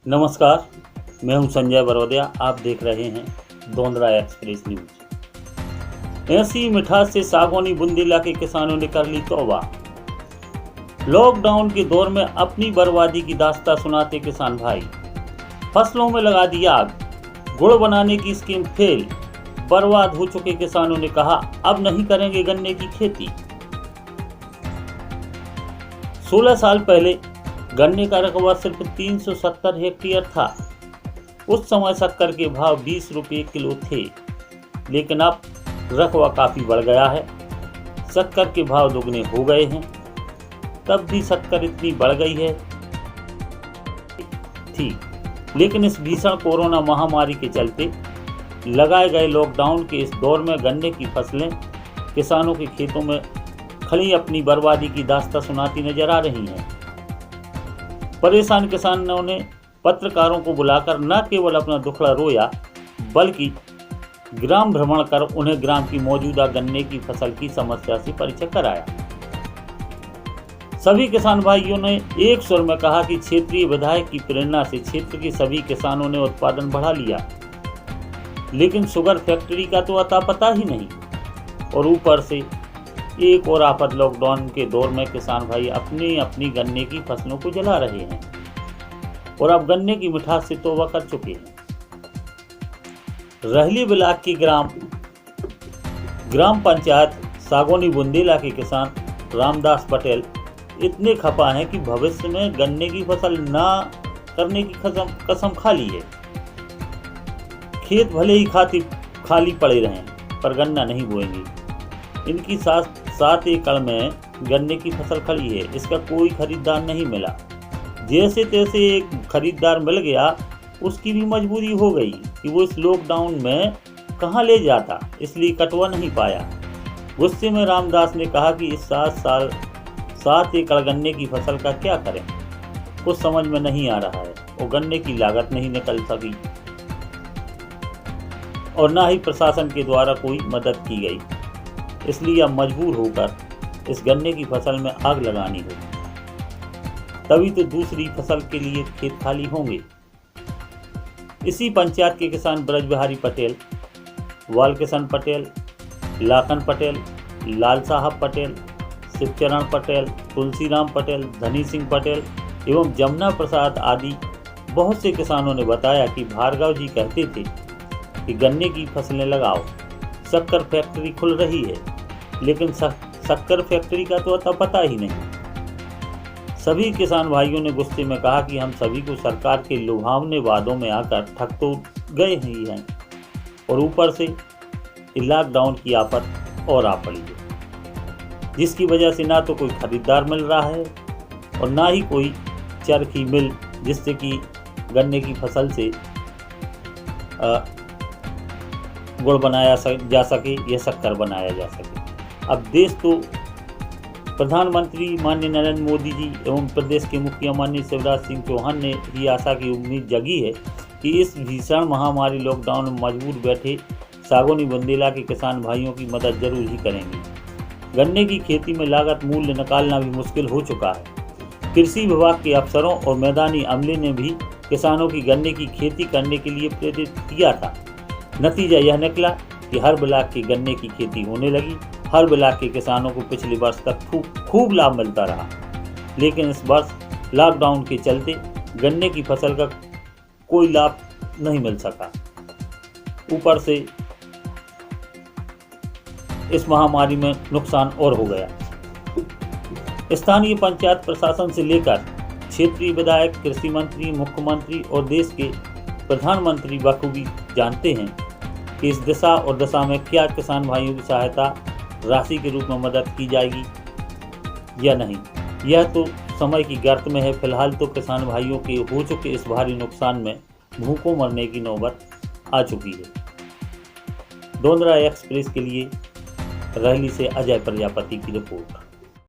नमस्कार, मैं हूं संजय बरोदिया। आप देख रहे हैं दोंदरा एक्सप्रेस न्यूज। ऐसी मिठास से सागौनी बुंदेला के किसानों ने कर ली तौबा। लॉकडाउन के दौर में अपनी बर्बादी की दास्तां सुनाते किसान भाई, फसलों में लगा दी आग, गुड़ बनाने की स्कीम फेल, बर्बाद हो चुके किसानों ने कहा अब नहीं करेंगे गन्ने की खेती। 16 साल पहले गन्ने का रकबा सिर्फ 370 हेक्टेयर था। उस समय शक्कर के भाव 20 रुपये किलो थे, लेकिन अब रकबा काफ़ी बढ़ गया है। शक्कर के भाव दुगने हो गए हैं। तब भी शक्कर इतनी बढ़ गई है थी, लेकिन इस भीषण कोरोना महामारी के चलते लगाए गए लॉकडाउन के इस दौर में गन्ने की फसलें किसानों के खेतों में खड़ी अपनी बर्बादी की दास्तां सुनाती नजर आ रही हैं। परेशान किसानों ने पत्रकारों को बुलाकर न केवल अपना दुखड़ा रोया, बल्कि ग्राम भ्रमण कर उन्हें ग्राम की मौजूदा गन्ने की फसल की समस्या से परिचय कराया। सभी किसान भाइयों ने एक स्वर में कहा कि क्षेत्रीय विधायक की प्रेरणा से क्षेत्र के सभी किसानों ने उत्पादन बढ़ा लिया, लेकिन शुगर फैक्ट्री का तो अता पता ही नहीं। और ऊपर से एक और आफत, लॉकडाउन के दौर में किसान भाई अपनी गन्ने की फसलों को जला रहे हैं और अब गन्ने की मिठास से तौबा कर चुके हैं। रहली ब्लॉक की ग्राम पंचायत सागौनी बुंदेला के किसान रामदास पटेल इतने खपा हैं कि भविष्य में गन्ने की फसल न करने की कसम खा ली है। खेत भले ही खाली पड़े रहें, पर गन्ना नहीं बोएंगे। इनकी 7 एकड़ में गन्ने की फसल खड़ी है, इसका कोई खरीदार नहीं मिला। जैसे तैसे एक खरीदार मिल गया, उसकी भी मजबूरी हो गई कि वो इस लॉकडाउन में कहाँ ले जाता, इसलिए कटवा नहीं पाया। गुस्से में रामदास ने कहा कि इस 7 एकड़ गन्ने की फसल का क्या करें, कुछ समझ में नहीं आ रहा है और गन्ने की लागत नहीं निकल सकी और ना ही प्रशासन के द्वारा कोई मदद की गई, इसलिए अब मजबूर होकर इस गन्ने की फसल में आग लगानी होगी, तभी तो दूसरी फसल के लिए खेत खाली होंगे। इसी पंचायत के किसान ब्रज बिहारी पटेल, वालकिशन पटेल, लाखन पटेल, लाल साहब पटेल, शिवचरण पटेल, तुलसीराम पटेल, धनी सिंह पटेल एवं जमुना प्रसाद आदि बहुत से किसानों ने बताया कि भार्गव जी कहते थे कि गन्ने की फसलें लगाओ, शक्कर फैक्ट्री खुल रही है, लेकिन शक्कर फैक्ट्री का तो अता पता ही नहीं। सभी किसान भाइयों ने गुस्से में कहा कि हम सभी को सरकार के लुभावने वादों में आकर ठग तो गए ही हैं, और ऊपर से लॉकडाउन की आफत और आ पड़ी है, जिसकी वजह से ना तो कोई खरीदार मिल रहा है और ना ही कोई चरखी मिल जिससे कि गन्ने की फसल से गुड़ बनाया जा सके या शक्कर बनाया जा सके। अब देश तो प्रधानमंत्री माननीय नरेंद्र मोदी जी एवं प्रदेश के मुखिया माननीय शिवराज सिंह चौहान ने ही आशा की उम्मीद जगी है कि इस भीषण महामारी लॉकडाउन में मजबूर बैठे सागौनी बुंदेला के किसान भाइयों की मदद जरूर ही करेंगे। गन्ने की खेती में लागत मूल्य निकालना भी मुश्किल हो चुका है। कृषि विभाग के अफसरों और मैदानी अमले ने भी किसानों की गन्ने की खेती करने के लिए प्रेरित किया था। नतीजा यह निकला कि हर ब्लॉक की गन्ने की खेती होने लगी। हर ब्लॉक के किसानों को पिछले वर्ष तक खूब लाभ मिलता रहा, लेकिन इस वर्ष लॉकडाउन के चलते गन्ने की फसल का कोई लाभ नहीं मिल सका। ऊपर से इस महामारी में नुकसान और हो गया। स्थानीय पंचायत प्रशासन से लेकर क्षेत्रीय विधायक, कृषि मंत्री, मुख्यमंत्री और देश के प्रधानमंत्री बखूबी जानते हैं कि इस दिशा और दशा में क्या किसान भाइयों की सहायता राशि के रूप में मदद की जाएगी या नहीं। यह तो समय की गर्त में है। फिलहाल तो किसान भाइयों के हो चुके इस भारी नुकसान में भूखों मरने की नौबत आ चुकी है। दोंदरा एक्सप्रेस के लिए रहली से अजय प्रजापति की रिपोर्ट।